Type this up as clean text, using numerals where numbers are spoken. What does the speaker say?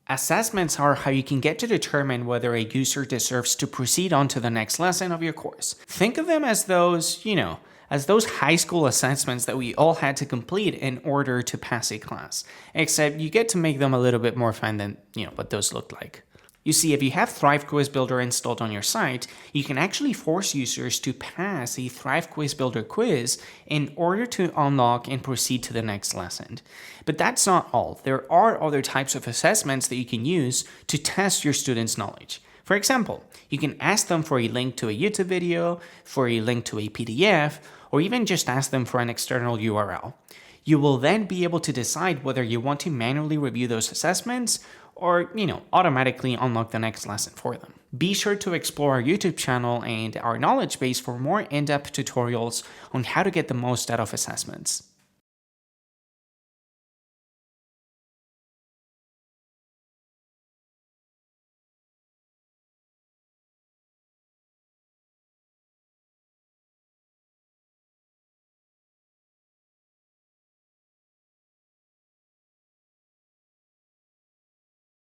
Assessments are how you can get to determine whether a user deserves to proceed on to the next lesson of your course. Think of them as those high school assessments that we all had to complete in order to pass a class, except you get to make them a little bit more fun than, what those looked like. You see, if you have Thrive Quiz Builder installed on your site, you can actually force users to pass a Thrive Quiz Builder quiz in order to unlock and proceed to the next lesson. But that's not all. There are other types of assessments that you can use to test your students' knowledge. For example, you can ask them for a link to a YouTube video, for a link to a PDF, or even just ask them for an external URL. You will then be able to decide whether you want to manually review those assessments or, automatically unlock the next lesson for them. Be sure to explore our YouTube channel and our knowledge base for more in-depth tutorials on how to get the most out of assessments.